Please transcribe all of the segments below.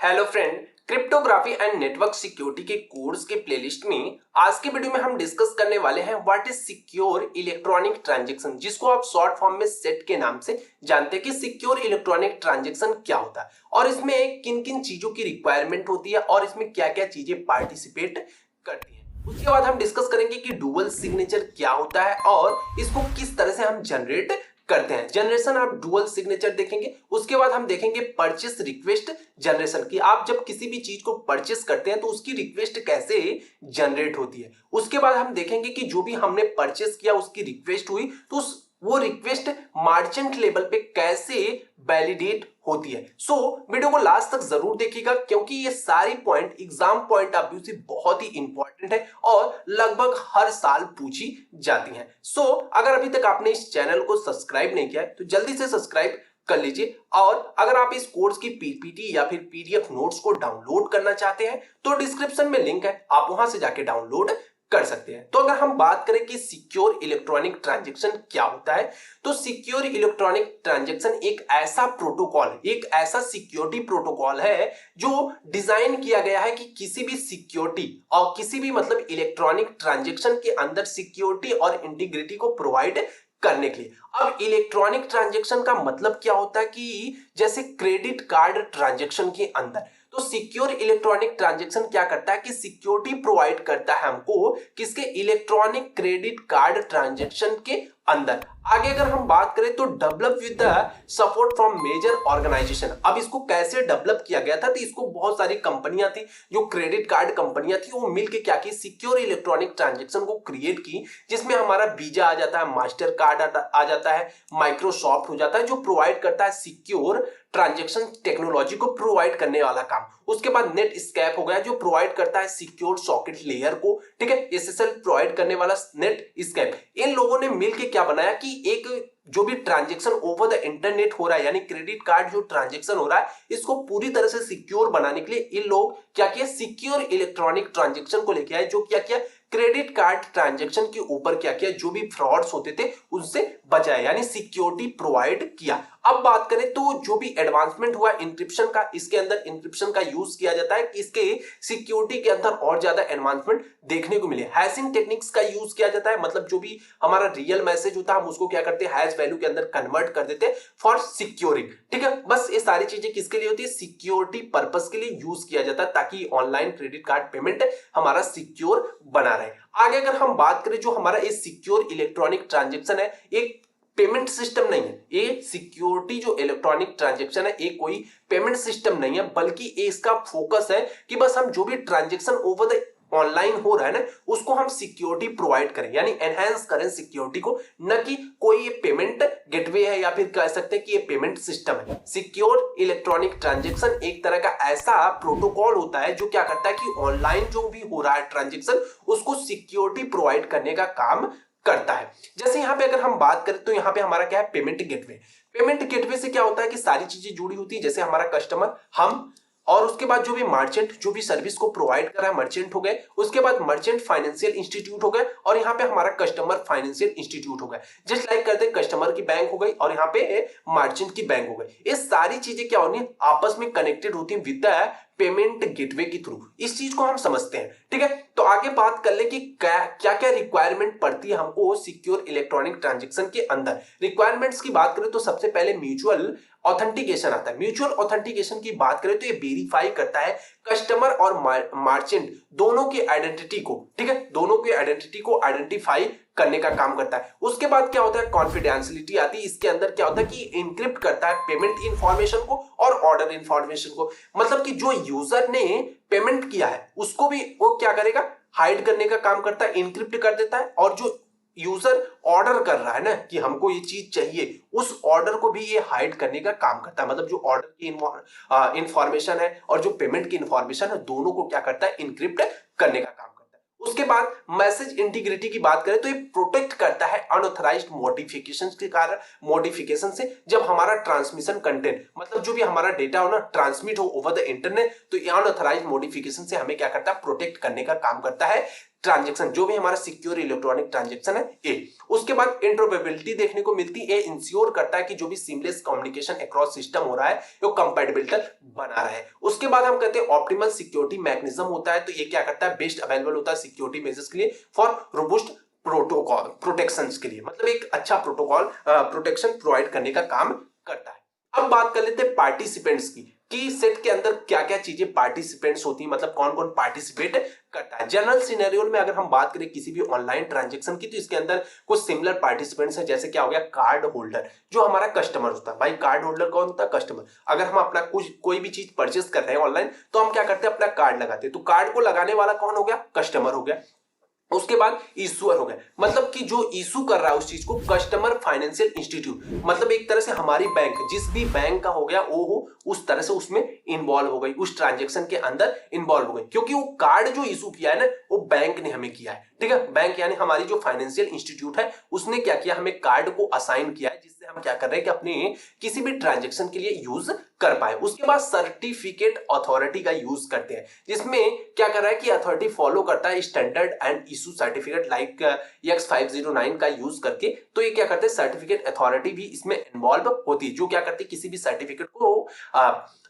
Hello friend, cryptography and network security के course के playlist में आज के वीडियो में हम डिस्कस करने वाले हैं what is secure electronic transaction, जिसको आप शॉर्ट फॉर्म में सेट के नाम से जानते हैं कि सिक्योर इलेक्ट्रॉनिक ट्रांजैक्शन क्या होता है और इसमें किन किन चीजों की रिक्वायरमेंट होती है और इसमें क्या क्या चीजें पार्टिसिपेट करती है। उसके बाद हम डिस्कस करेंगे कि डुअल सिग्नेचर क्या होता है और इसको किस तरह से हम जनरेट करते हैं। जनरेशन आप डुअल सिग्नेचर देखेंगे। उसके बाद हम देखेंगे परचेस रिक्वेस्ट जनरेशन की आप जब किसी भी चीज को परचेस करते हैं तो उसकी रिक्वेस्ट कैसे जनरेट होती है। उसके बाद हम देखेंगे कि जो भी हमने परचेस किया उसकी रिक्वेस्ट हुई तो वो रिक्वेस्ट मार्चेंट लेवल पे कैसे वैलिडेट होती है। वीडियो को लास्ट तक जरूर देखिएगा क्योंकि ये सारी point exam point of view से बहुत ही इंपॉर्टेंट है और लगभग हर साल पूछी जाती हैं। अगर अभी तक आपने इस चैनल को सब्सक्राइब नहीं किया है तो जल्दी से सब्सक्राइब कर लीजिए और अगर आप इस कोर्स की पीपीटी या फिर पीडीएफ नोट्स को डाउनलोड करना चाहते हैं तो डिस्क्रिप्शन में लिंक है, आप वहां से जाके डाउनलोड कर सकते हैं। तो अगर हम बात करें कि सिक्योर इलेक्ट्रॉनिक ट्रांजैक्शन क्या होता है तो सिक्योर इलेक्ट्रॉनिक ट्रांजैक्शन एक ऐसा प्रोटोकॉल, एक ऐसा सिक्योरिटी प्रोटोकॉल है जो डिजाइन किया गया है कि किसी भी सिक्योरिटी और किसी भी मतलब इलेक्ट्रॉनिक ट्रांजैक्शन के अंदर सिक्योरिटी और इंटीग्रिटी को प्रोवाइड करने के लिए। अब इलेक्ट्रॉनिक ट्रांजैक्शन का मतलब क्या होता है कि जैसे क्रेडिट कार्ड ट्रांजैक्शन के अंदर तो सिक्योर इलेक्ट्रॉनिक ट्रांजैक्शन क्या करता है कि सिक्योरिटी प्रोवाइड करता है हमको किसके इलेक्ट्रॉनिक क्रेडिट कार्ड ट्रांजैक्शन के अंदर। आगे अगर हम बात करें तो develop with the support from major organisation. अब इसको कैसे डेवलप किया गया था तो इसको बहुत सारी कंपनियां थी जो क्रेडिट कार्ड कंपनियां थी वो मिलके क्या की सिक्योर इलेक्ट्रॉनिक ट्रांजैक्शन को क्रिएट की जिसमें हमारा वीजा आ जाता है, मास्टर कार्ड आ जाता है, माइक्रोसॉफ्ट हो जाता है जो प्रोवाइड करता है सिक्योर ट्रांजैक्शन टेक्नोलॉजी को प्रोवाइड करने वाला काम। उसके बाद नेट स्कैप हो गया जो प्रोवाइड करता है सिक्योर सॉकेट लेयर को, ठीक है, एसएसएल प्रोवाइड करने वाला नेट स्कैप। इन लोगों ने मिलके क्या बनाया कि एक जो भी ट्रांजैक्शन ओवर द इंटरनेट हो रहा है यानी क्रेडिट कार्ड जो ट्रांजैक्शन हो रहा है इसको पूरी तरह से सिक्योर बनाने के लिए इन लोग क्या किया सिक्योर इलेक्ट्रॉनिक ट्रांजैक्शन को लेके आए जो क्या किया क्रेडिट कार्ड ट्रांजैक्शन के ऊपर क्या किया जो भी फ्रॉड्स होते थे उनसे बचाया यानी सिक्योरिटी प्रोवाइड किया। अब बात करें तो जो भी एडवांसमेंट हुआ इंक्रिप्शन का, इसके अंदर इंक्रिप्शन का यूज किया जाता है कि इसके सिक्योरिटी के अंदर और ज्यादा एडवांसमेंट देखने को मिले। हैशिंग टेक्निक्स का यूज किया जाता है मतलब जो भी हमारा रियल मैसेज होता है हम उसको क्या करते हैं हैश वैल्यू के अंदर कन्वर्ट कर देते हैं फॉर सिक्योरिंग, ठीक है। बस ये सारी चीजें किसके लिए होती है सिक्योरिटी पर्पस के लिए यूज किया जाता है ताकि ऑनलाइन क्रेडिट कार्ड पेमेंट हमारा सिक्योर बना रहे। आगे अगर हम बात करें जो हमारा ये सिक्योर इलेक्ट्रॉनिक ट्रांजैक्शन है एक पेमेंट सिस्टम नहीं है, ये सिक्योरिटी जो इलेक्ट्रॉनिक ट्रांजैक्शन है ये कोई पेमेंट सिस्टम नहीं है बल्कि इसका फोकस है कि बस हम जो भी ट्रांजैक्शन ओवर द ऑनलाइन हो रहा है ना उसको हम सिक्योरिटी प्रोवाइड करें यानी एनहांस करें सिक्योरिटी को, न कि कोई ये पेमेंट गेटवे है या फिर कह सकते हैं कि ये पेमेंट सिस्टम है। सिक्योर इलेक्ट्रॉनिक ट्रांजैक्शन एक तरह का ऐसा प्रोटोकॉल होता है जो क्या करता है कि ऑनलाइन जो भी हो रहा है ट्रांजैक्शन उसको सिक्योरिटी प्रोवाइड करने का काम करता है। जैसे यहाँ पे अगर हम बात करें तो यहाँ पे हमारा क्या है पेमेंट गेटवे। पेमेंट गेटवे से क्या होता है कि सारी चीजें जुड़ी होती है जैसे हमारा कस्टमर हम और उसके बाद जो भी मर्चेंट जो भी सर्विस को प्रोवाइड कर रहा है मर्चेंट हो गए, उसके बाद मर्चेंट फाइनेंशियल इंस्टीट्यूट हो गए और यहाँ पे हमारा कस्टमर फाइनेंशियल इंस्टीट्यूट हो गए। जस्ट लाइक करते कस्टमर की बैंक हो गई और यहाँ पे मर्चेंट की बैंक हो गई। ये सारी चीजें क्या होनी आपस में कनेक्टेड होती है विद द पेमेंट गेटवे के थ्रू। इस चीज को हम समझते हैं, ठीक है। तो आगे बात कर ले कि क्या क्या रिक्वायरमेंट पड़ती है हमको सिक्योर इलेक्ट्रॉनिक ट्रांजैक्शन के अंदर। रिक्वायरमेंट्स की बात करें तो सबसे पहले म्यूचुअल ऑथेंटिकेशन आता है। म्यूचुअल ऑथेंटिकेशन की बात करें तो ये वेरीफाई करता है कस्टमर और मर्चेंट दोनों की आइडेंटिटी को, ठीक है, दोनों की आइडेंटिटी को आइडेंटिफाई करने का काम करता है। उसके बाद क्या होता है कॉन्फिडेंशियलिटी आती है। इसके अंदर क्या होता है कि इनक्रिप्ट करता है पेमेंट इंफॉर्मेशन को और ऑर्डर इंफॉर्मेशन को, मतलब कि जो यूजर ने पेमेंट किया है उसको भी वो क्या करेगा हाइड करने का काम करता है, इनक्रिप्ट कर देता है और जो यूजर ऑर्डर कर रहा है ना कि हमको ये चीज चाहिए उस ऑर्डर को भी ये हाइड करने का काम करता है। मतलब जो ऑर्डर की इंफॉर्मेशन है और जो पेमेंट की इंफॉर्मेशन है दोनों को क्या करता है इनक्रिप्ट करने का काम करता है। उसके बाद मैसेज इंटीग्रिटी की बात करें तो ये प्रोटेक्ट करता है अनऑथराइज्ड मॉडिफिकेशन के कारण, मॉडिफिकेशन से जब हमारा ट्रांसमिशन कंटेंट मतलब जो भी हमारा डेटा हो ना ट्रांसमिट हो ओवर द इंटरनेट तो ये अनऑथराइज्ड मॉडिफिकेशन से हमें क्या करता है प्रोटेक्ट करने का काम करता है ट्रांजेक्शन, जो भी हमारा सिक्योर इलेक्ट्रॉनिक ट्रांजेक्शन है ए। उसके बाद इंटरऑपरेबिलिटी देखने को मिलती है, इंश्योर करता है कि जो भी सीमलेस कम्युनिकेशन अक्रॉस सिस्टम हो रहा है वो कंपैटिबिलिटी बना रहे। उसके बाद हम कहते हैं ऑप्टिमल सिक्योरिटी मैकेनिज्म होता है, तो ये क्या करता है, बेस्ट अवेलेबल होता है सिक्योरिटी मेजर्स के लिए फॉर रोबस्ट प्रोटोकॉल प्रोटेक्शन के लिए, मतलब एक अच्छा प्रोटोकॉल प्रोटेक्शन प्रोवाइड करने का काम करता है। अब बात कर लेते हैं पार्टिसिपेंट्स की, कि सेट के अंदर क्या क्या चीजें पार्टिसिपेंट्स होती है, मतलब कौन कौन पार्टिसिपेट करता है। जनरल सिनेरियो में अगर हम बात करें किसी भी ऑनलाइन ट्रांजेक्शन की, तो इसके अंदर कुछ सिमिलर पार्टिसिपेंट्स हैं, जैसे क्या हो गया, कार्ड होल्डर जो हमारा कस्टमर होता है। भाई कार्ड होल्डर कौन होता है, कस्टमर। अगर हम अपना कुछ कोई भी चीज परचेस कर रहे हैं ऑनलाइन, तो हम क्या करते हैं, अपना कार्ड लगाते हैं, तो कार्ड को लगाने वाला कौन हो गया, कस्टमर हो गया। उसके बाद इशूअर हो गया, मतलब कि जो इशू कर रहा है उस चीज को, कस्टमर फाइनेंशियल इंस्टीट्यूट, मतलब एक तरह से हमारी बैंक, जिस भी बैंक का हो गया वो हो, उस तरह से उसमें इन्वॉल्व हो गई, उस ट्रांजेक्शन के अंदर इन्वॉल्व हो गई, क्योंकि वो कार्ड जो इशू किया है ना, वो बैंक ने हमें किया है। ठीक है, बैंक यानी हमारी जो फाइनेंशियल इंस्टीट्यूट है, उसने क्या किया, हमें कार्ड को असाइन किया है, जिससे हम क्या कर रहे हैं कि अपने किसी भी ट्रांजेक्शन के लिए यूज कर पाए। उसके बाद सर्टिफिकेट अथॉरिटी का यूज करते हैं, जिसमें क्या कर रहा है कि अथॉरिटी फॉलो करता है standard and issue certificate like X509 का यूज करके। तो ये क्या करते हैं, सर्टिफिकेट अथॉरिटी भी इसमें इन्वॉल्व होती है, जो क्या करती है, किसी भी सर्टिफिकेट को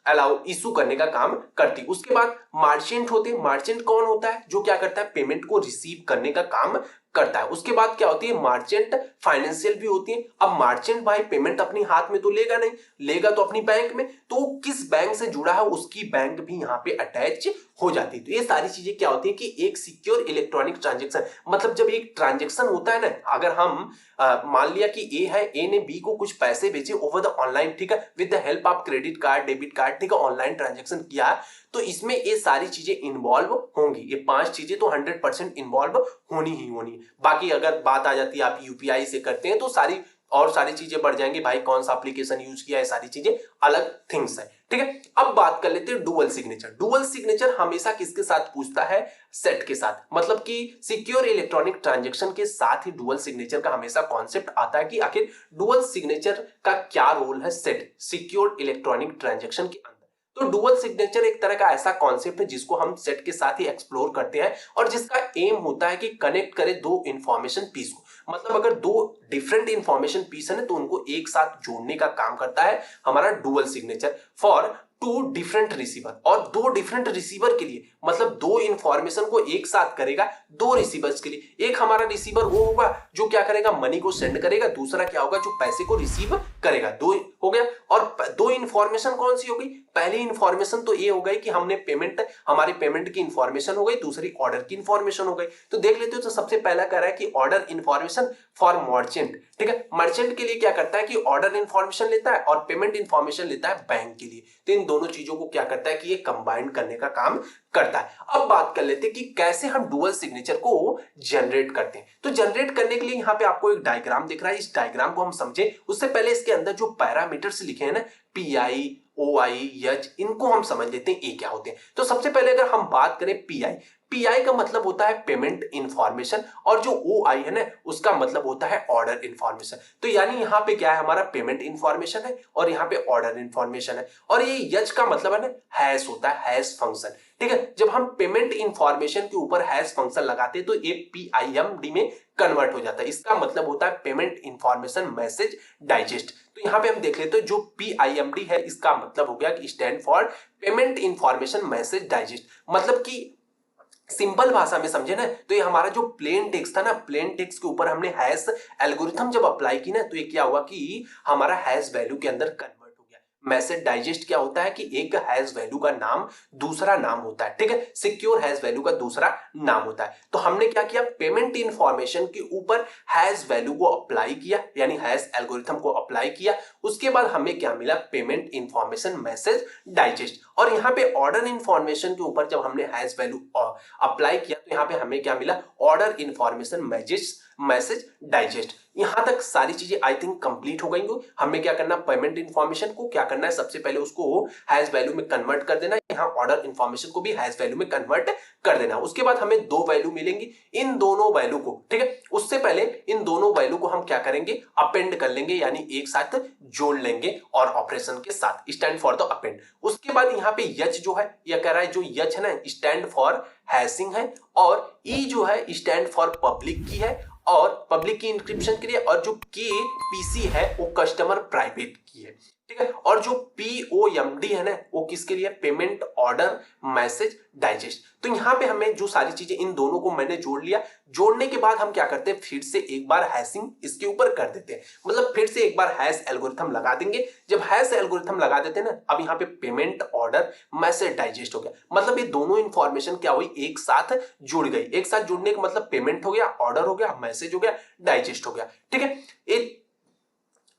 अलाउ इशू करने का काम करती है। उसके बाद मार्चेंट होते हैं, मार्चेंट कौन होता है, जो क्या करता है, पेमेंट को रिसीव करने का काम करता है। उसके बाद क्या होती है, मार्चेंट फाइनेंशियल भी होती है। अब मार्चेंट भाई पेमेंट अपनी हाथ में तो लेगा नहीं, लेगा तो अपनी बैंक में, तो किस बैंक से जुड़ा है उसकी बैंक भी यहाँ पे अटैच हो जाती है। तो ये सारी चीजें क्या होती है कि एक सिक्योर इलेक्ट्रॉनिक ट्रांजेक्शन, मतलब जब एक ट्रांजेक्शन होता है ना, अगर हम मान लिया कि ए है, ए ने बी को कुछ पैसे भेजे ओवर द ऑनलाइन, ठीक है, with the help of credit card, debit card, ठीक है, ऑनलाइन ट्रांजेक्शन किया, तो इसमें ये सारी चीजें इन्वॉल्व होंगी। ये 5 चीजें तो 100% इन्वॉल्व होनी ही होनी है। बाकी अगर बात आ जाती है आप यूपीआई से करते हैं, तो सारी चीजें बढ़ जाएंगी, भाई कौन सा एप्लीकेशन यूज किया है, सारी चीजें अलग थिंग्स है। ठीक है, अब बात कर लेते हैं डुअल सिग्नेचर। डुअल सिग्नेचर हमेशा किसके साथ पूछता है, सेट के साथ, मतलब कि सिक्योर इलेक्ट्रॉनिक ट्रांजेक्शन के साथ ही डुअल सिग्नेचर का हमेशा कॉन्सेप्ट आता है कि आखिर डुअल सिग्नेचर का क्या रोल है सेट सिक्योर इलेक्ट्रॉनिक ट्रांजेक्शन के अंदर। तो डुअल सिग्नेचर एक तरह का ऐसा कॉन्सेप्ट है जिसको हम सेट के साथ ही एक्सप्लोर करते हैं, और जिसका एम होता है कि कनेक्ट करे दो इंफॉर्मेशन पीस को, मतलब अगर दो डिफरेंट इंफॉर्मेशन पीस है ना, तो उनको एक साथ जोड़ने का काम करता है हमारा dual signature for two different receiver. और दो डिफरेंट रिसीवर के लिए, मतलब दो इंफॉर्मेशन को एक साथ करेगा दो रिसीवर्स के लिए। एक हमारा रिसीवर वो होगा जो क्या करेगा, मनी को सेंड करेगा, दूसरा क्या होगा, जो पैसे को रिसीव करेगा। दो हो गया, और दो इंफॉर्मेशन कौन सी हो गई, पहली इंफॉर्मेशन तो ये हो गई कि हमने पेमेंट, हमारी पेमेंट की इंफॉर्मेशन हो गई, दूसरी ऑर्डर की इंफॉर्मेशन हो गई। तो देख लेते हो, तो सबसे पहला कह रहा है कि ऑर्डर इंफॉर्मेशन फॉर मर्चेंट। ठीक है, मर्चेंट के लिए क्या करता है कि ऑर्डर इंफॉर्मेशन लेता है और पेमेंट इंफॉर्मेशन लेता है बैंक के लिए। तो इन दोनों चीजों को क्या करता है कि ये कंबाइन करने का काम करता है। अब बात कर लेते हैं कि कैसे हम डुअल सिग्नेचर को जनरेट करते हैं। तो जनरेट करने के लिए यहाँ पे आपको एक डायग्राम दिख रहा है, इस डायग्राम को हम समझे उससे पहले इसके अंदर जो पैरामीटर्स लिखे हैं ना, पीआई, ओआई, एच, इनको हम समझ लेते हैं ये क्या होते हैं। तो सबसे पहले अगर हम बात करें पीआई, पीआई का मतलब होता है पेमेंट इंफॉर्मेशन, और जो ओआई है ना, उसका मतलब होता है ऑर्डर इंफॉर्मेशन। तो यानी यहाँ पे क्या है, हमारा पेमेंट इंफॉर्मेशन है और यहाँ पे ऑर्डर इंफॉर्मेशन है। और ये एच का मतलब है ना, हैश होता है, हैश फंक्शन। ठीक है, जब हम पेमेंट इंफॉर्मेशन के ऊपर हैश फंक्शन लगाते हैं तो ये पीआईएमडी में कन्वर्ट हो जाता है। इसका मतलब होता है पेमेंट इंफॉर्मेशन मैसेज डाइजेस्ट। तो यहाँ पे हम देख लेते हैं, जो पीआईएमडी है इसका मतलब हो गया कि stand for payment information message digest, मतलब कि सिंपल भाषा में समझे ना, तो ये हमारा जो प्लेन टेक्स्ट था ना, प्लेन टेक्स्ट के ऊपर हमने हैश एल्गोरिथम जब अप्लाई की ना, तो ये क्या हुआ कि हमारा हैश वैल्यू के अंदर कन्वर्ट हो गया। मैसेज डाइजेस्ट क्या होता है कि एक हैश वैल्यू का नाम दूसरा नाम होता है। ठीक है, सिक्योर हैश वैल्यू का दूसरा नाम होता है। तो हमने क्या किया, पेमेंट इंफॉर्मेशन के ऊपर हैश वैल्यू को अप्लाई किया, यानी हैश एल्गोरिथम को अप्लाई किया। उसके बाद हमें क्या मिला, पेमेंट इंफॉर्मेशन मैसेज डाइजेस्ट। और यहाँ पे ऑर्डर इंफॉर्मेशन के ऊपर जब हमने हैश वैल्यू अप्लाई किया, तो यहाँ पे हमें क्या मिला, ऑर्डर इंफॉर्मेशन मैसेज डाइजेस्ट। यहां तक सारी चीजें आई थिंक कंप्लीट हो गई। हमें क्या करना, पेमेंट इंफॉर्मेशन को क्या करना है, सबसे पहले उसको हैश वैल्यू में कन्वर्ट कर देना, यहाँ ऑर्डर इंफॉर्मेशन को भी हैश वैल्यू में कन्वर्ट कर देना। उसके बाद हमें दो वैल्यू मिलेंगी, इन दोनों वैल्यू को, ठीक है, उससे पहले इन दोनों वैल्यू को हम क्या करेंगे, अपेंड कर लेंगे, यानी एक साथ जोड़ लेंगे और ऑपरेशन के साथ, स्टैंड फॉर द अपेंड। उसके बाद यहाँ पे यच जो है, यह कह रहा है जो यच है ना, स्टैंड फॉर हैशिंग है, और ई जो है स्टैंड फॉर पब्लिक की है और पब्लिक की इंक्रिप्शन के लिए, और जो के पीसी है वो कस्टमर प्राइवेट की है, ठीक है। और जो पीओएमडी है ना वो किसके लिए, पेमेंट ऑर्डर मैसेज डाइजेस्ट। तो यहां पे हमें जो सारी चीजें, इन दोनों को मैंने जोड़ लिया। जोड़ने के बाद हम क्या करते हैं, फिर से एक बार हैशिंग इसके ऊपर कर देते हैं, मतलब फिर से एक बार हैश एल्गोरिथम लगा देंगे। जब हैश एल्गोरिथम लगा देते हैं ना, अब यहाँ पे पेमेंट ऑर्डर मैसेज डाइजेस्ट हो गया, मतलब ये दोनों इंफॉर्मेशन क्या हुई, एक साथ जुड़ गई। एक साथ जुड़ने का मतलब पेमेंट हो गया, ऑर्डर हो गया, मैसेज हो गया, डाइजेस्ट हो गया, ठीक है। एक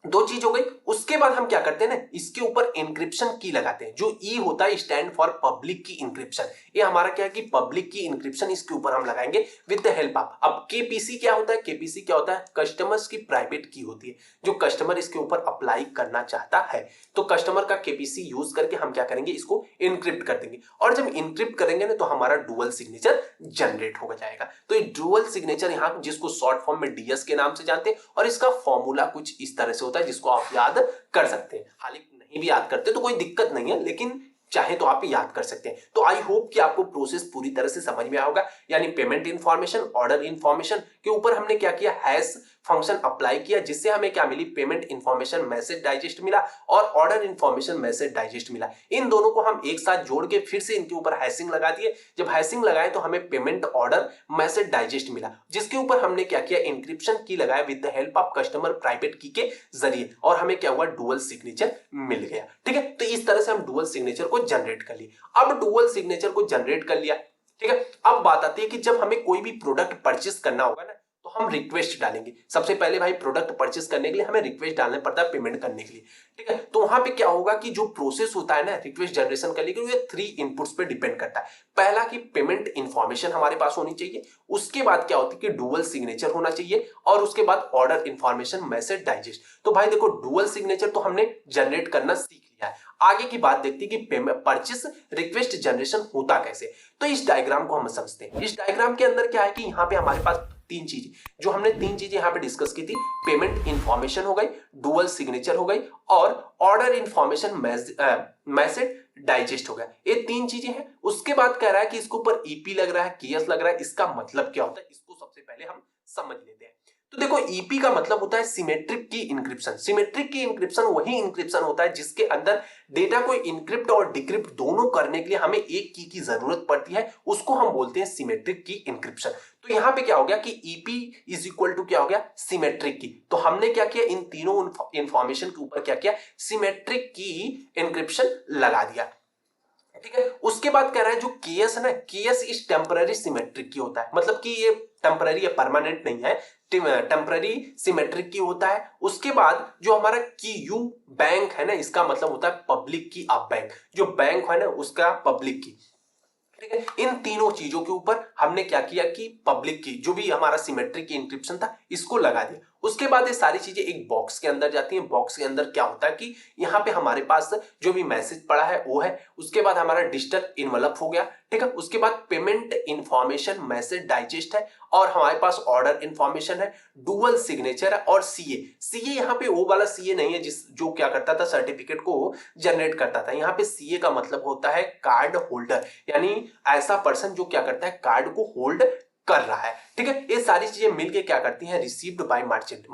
दो चीज हो गई। उसके बाद हम क्या करते हैं ना, इसके ऊपर इंक्रिप्शन की लगाते हैं। जो ई होता है स्टैंड फॉर पब्लिक की इंक्रिप्शन, ये हमारा क्या है कि पब्लिक की इंक्रिप्शन इसके ऊपर हम लगाएंगे विद द हेल्प ऑफ। अब केपीसी क्या होता है, केपीसी क्या होता है, कस्टमर्स की प्राइवेट की होती है, जो कस्टमर इसके ऊपर अप्लाई करना चाहता है। तो कस्टमर का केपीसी यूज करके हम क्या करेंगे, इसको इंक्रिप्ट कर देंगे। और जब इंक्रिप्ट करेंगे ना तो हमारा डुअल सिग्नेचर जनरेट हो जाएगा। तो ये डुअल सिग्नेचर यहाँ, जिसको शॉर्ट फॉर्म में डीएस के नाम से जानते हैं, और इसका फॉर्मूला कुछ इस तरह से होता है जिसको आप याद कर सकते हैं। हालांकि नहीं भी याद करते तो कोई दिक्कत नहीं है, लेकिन चाहे तो आप याद कर सकते हैं। तो आई होप कि आपको प्रोसेस पूरी तरह से समझ में आया होगा। यानी पेमेंट इंफॉर्मेशन, ऑर्डर इंफॉर्मेशन के ऊपर हमने क्या किया, हैश फंक्शन अप्लाई किया, जिससे हमें क्या मिली, पेमेंट इंफॉर्मेशन मैसेज डाइजेस्ट मिला और ऑर्डर इंफॉर्मेशन मैसेज डाइजेस्ट मिला। इन दोनों को हम एक साथ जोड़ के फिर से इनके ऊपर हैशिंग लगा दिए। जब हैशिंग लगाए तो हमें पेमेंट ऑर्डर मैसेज डाइजेस्ट मिला, जिसके ऊपर हमने क्या किया, इंक्रिप्शन की लगाया with the help of customer private की के जरिए, और हमें क्या हुआ, डुअल सिग्नेचर मिल गया, ठीक है। तो इस तरह से हम डुअल सिग्नेचर को जनरेट कर लिए। अब डुअल सिग्नेचर को जनरेट कर लिया, ठीक है। अब बात आती है कि जब हमें कोई भी प्रोडक्ट परचेस करना होगा ना, तो हम रिक्वेस्ट डालेंगे। सबसे पहले भाई प्रोडक्ट परचेस करने के लिए हमें रिक्वेस्ट डालना पड़ता है पेमेंट करने के लिए, ठीक है। तो वहां पे क्या होगा कि जो प्रोसेस होता है ना रिक्वेस्ट जनरेशन करने के लिए, ये 3 इनपुट्स पे डिपेंड करता है। पहला कि पेमेंट इंफॉर्मेशन हमारे पास होनी चाहिए, उसके बाद क्या होती है कि डुअल सिग्नेचर होना चाहिए, और उसके बाद ऑर्डर इंफॉर्मेशन मैसेज डाइजेस्ट। तो भाई देखो, डुअल सिग्नेचर तो हमने जनरेट करना सीख लिया है। आगे की बात देखते हैं कि परचेस रिक्वेस्ट जनरेशन होता कैसे। तो इस डायग्राम को हम समझते हैं। इस डायग्राम के अंदर क्या है कि यहाँ पे हमारे पास तीन चीजें, जो हमने तीन चीजें यहाँ पे डिस्कस की थी, पेमेंट इंफॉर्मेशन हो गई, डुअल सिग्नेचर हो गई, और ऑर्डर इंफॉर्मेशन मैसेज डाइजेस्ट हो गया। ये तीन चीजें हैं। उसके बाद कह रहा है कि इसके ऊपर ईपी लग रहा है, केएस लग रहा है। इसका मतलब क्या होता है, इसको सबसे पहले हम समझ लेते हैं। तो देखो, ईपी का मतलब होता है सिमेट्रिक की इंक्रिप्शन। सिमेट्रिक की इंक्रिप्शन वही इंक्रिप्शन होता है जिसके अंदर डेटा को इंक्रिप्ट और डिक्रिप्ट दोनों करने के लिए हमें एक की जरूरत पड़ती है, उसको हम बोलते हैं सिमेट्रिक की इंक्रिप्शन। तो यहां पे क्या हो गया कि ईपी इज इक्वल टू क्या हो गया, सिमेट्रिक की। तो हमने क्या किया, इन तीनों इंफॉर्मेशन के ऊपर क्या किया, सिमेट्रिक की इंक्रिप्शन लगा दिया, ठीक है। उसके बाद कह रहा है जो केएस है ना, केएस इस टेम्पररी सिमेट्रिक की होता है, मतलब कि ये टेम्पररी या परमानेंट नहीं है, टेम्पररी सिमेट्रिक की होता है। उसके बाद जो हमारा की यू बैंक है ना, इसका मतलब होता है पब्लिक की ऑफ बैंक, जो बैंक है ना उसका पब्लिक की, ठीक है। इन तीनों चीजों के ऊपर हमने क्या किया कि पब्लिक की जो भी हमारा सिमेट्रिक की इंक्रिप्शन था इसको लगा दिया। उसके बाद ये सारी चीजें एक बॉक्स के अंदर जाती हैं। बॉक्स के अंदर क्या होता है कि यहाँ पे हमारे पास जो भी मैसेज पड़ा है वो है। उसके बाद हमारा डिजिटल इनवलप हो गया, ठीक है। उसके बाद पेमेंट इंफॉर्मेशन मैसेज डाइजेस्ट है, और हमारे पास ऑर्डर इंफॉर्मेशन है, डुअल सिग्नेचर है, और सीए। सीए यहाँ पे वो वाला सीए नहीं है जो क्या करता था, सर्टिफिकेट को जनरेट करता था। यहाँ पे सीए का मतलब होता है कार्ड होल्डर, यानी ऐसा पर्सन जो क्या करता है, कार्ड को होल्ड कर रहा है, ठीक है। ये सारी चीजें मिलके क्या करती हैं, रिसीव्ड बाय मर्चेंट।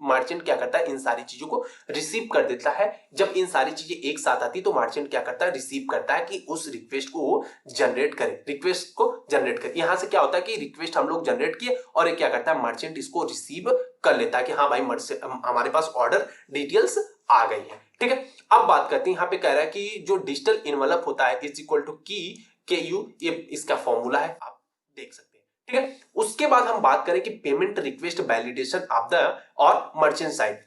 मर्चेंट क्या करता है, इन सारी चीजों को रिसीव कर देता है। जब इन सारी चीजें एक साथ आती तो मर्चेंट क्या करता है, रिसीव करता है कि उस रिक्वेस्ट को जनरेट करे, रिक्वेस्ट को जनरेट करे। यहां से क्या होता है कि रिक्वेस्ट हम लोग जनरेट किए, और ये क्या करता है, मर्चेंट इसको रिसीव कर लेता है कि हाँ भाई हमारे पास ऑर्डर डिटेल्स आ गई है, ठीक है। अब बात करते हैं, यहाँ पे कह रहा है कि जो डिजिटल इनवलप होता है इज इक्वल टू की के यू, ये इसका फॉर्मूला है, आप देख सकते हैं, ठीक है। उसके बाद हम बात करें कि payment request validation of the और मर्चेंट साइड।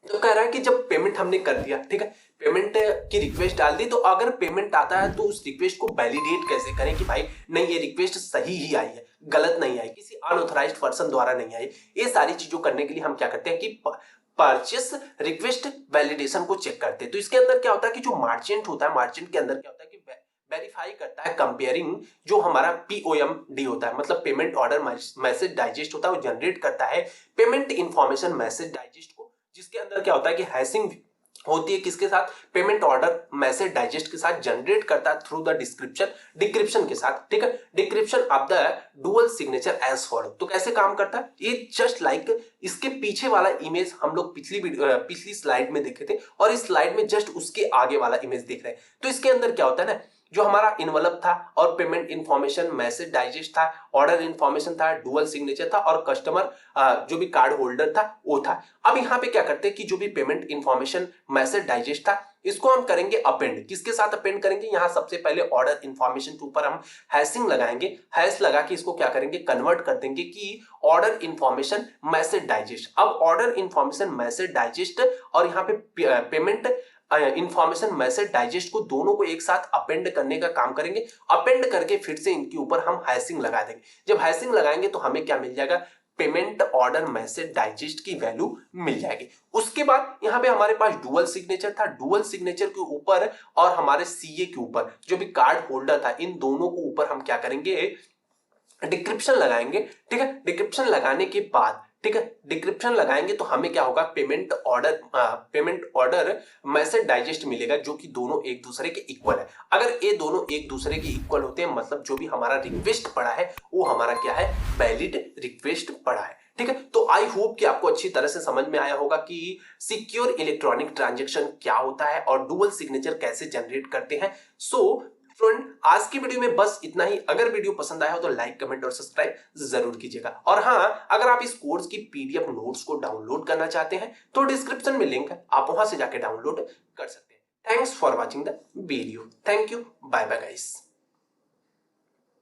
तो कह रहा है कि जब पेमेंट हमने कर दिया, ठीक है, पेमेंट की रिक्वेस्ट डाल दी, तो अगर पेमेंट आता है तो उस रिक्वेस्ट को वैलिडेट कैसे करें कि भाई नहीं ये रिक्वेस्ट सही ही आई है, गलत नहीं आई, किसी अनऑथराइज्ड पर्सन द्वारा नहीं आई। ये सारी चीजों करने के लिए हम क्या करते हैं कि परचेस रिक्वेस्ट वैलिडेशन को चेक करते हैं। तो इसके अंदर क्या होता है कि जो मर्चेंट होता है, मर्चेंट के अंदर क्या होता है कि वेरीफाई करता है, कंपेयरिंग जो हमारा पीओएमडी होता है, मतलब पेमेंट ऑर्डर मैसेज डाइजेस्ट होता है, वो जनरेट करता है पेमेंट इंफॉर्मेशन मैसेज डाइजेस्ट को, जिसके अंदर क्या होता है कि हैशिंग होती है किसके साथ, पेमेंट ऑर्डर मैसेज डाइजेस्ट के साथ, जनरेट करता है थ्रू द डिस्क्रिप्शन, डिक्रिप्शन के साथ, ठीक है, decryption of the dual signature as follow. तो कैसे काम करता है ये, जस्ट लाइक इसके पीछे वाला इमेज हम लोग पिछली स्लाइड में देखे थे और इस स्लाइड में जस्ट उसके आगे वाला इमेज देख रहे हैं। तो इसके अंदर क्या होता है ना, जो हमारा इन्वलप था और पेमेंट इंफॉर्मेशन मैसेज डाइजेस्ट था, ऑर्डर इंफॉर्मेशन था, डुअल सिग्नेचर था और कस्टमर जो भी कार्ड होल्डर था वो था। अब यहाँ पे क्या करते हैं कि जो भी पेमेंट इंफॉर्मेशन मैसेज डाइजेस्ट था इसको हम करेंगे अपेंड। किसके साथ अपेंड करेंगे, यहाँ सबसे पहले ऑर्डर इंफॉर्मेशन के ऊपर हम हैशिंग लगाएंगे, हैश लगा के इसको क्या करेंगे, कन्वर्ट कर देंगे कि ऑर्डर इंफॉर्मेशन मैसेज डाइजेस्ट। अब ऑर्डर इंफॉर्मेशन मैसेज डाइजेस्ट और यहाँ पे पेमेंट इंफॉर्मेशन मैसेज डाइजेस्ट को दोनों को एक साथ अपेंड करने का काम करेंगे। अपेंड करके फिर से इनके ऊपर हम हैशिंग लगा देंगे। जब हैशिंग लगाएंगे तो हमें क्या मिल जाएगा, पेमेंट ऑर्डर मैसेज डाइजेस्ट की वैल्यू मिल जाएगी। उसके बाद यहाँ पे हमारे पास डुअल सिग्नेचर था, डुअल सिग्नेचर के ऊपर और हमारे सीए के ऊपर जो भी कार्ड होल्डर था, इन दोनों को ऊपर हम क्या करेंगे, डिक्रिप्शन लगाएंगे। ठीक है, डिक्रिप्शन लगाने के बाद, ठीक है, डिक्रिप्शन लगाएंगे तो हमें क्या होगा, पेमेंट ऑर्डर मैसेज डाइजेस्ट मिलेगा जो कि दोनों एक दूसरे के इक्वल है। अगर ये दोनों एक दूसरे के इक्वल होते हैं मतलब जो भी हमारा रिक्वेस्ट पड़ा है वो हमारा क्या है, वैलिड रिक्वेस्ट पड़ा है। ठीक है, तो आई होप कि आपको अच्छी तरह से समझ में आया होगा कि सिक्योर इलेक्ट्रॉनिक ट्रांजैक्शन क्या होता है और डुअल सिग्नेचर कैसे जनरेट करते हैं। सो फ्रेंड, आज की वीडियो में बस इतना ही। अगर वीडियो पसंद आया हो तो लाइक कमेंट और सब्सक्राइब जरूर कीजिएगा। और हाँ, अगर आप इस कोर्स की पीडीएफ नोट्स को डाउनलोड करना चाहते हैं तो डिस्क्रिप्शन में लिंक है, आप वहां से जाके डाउनलोड कर सकते हैं। Thanks for watching the video. Thank you, bye bye guys.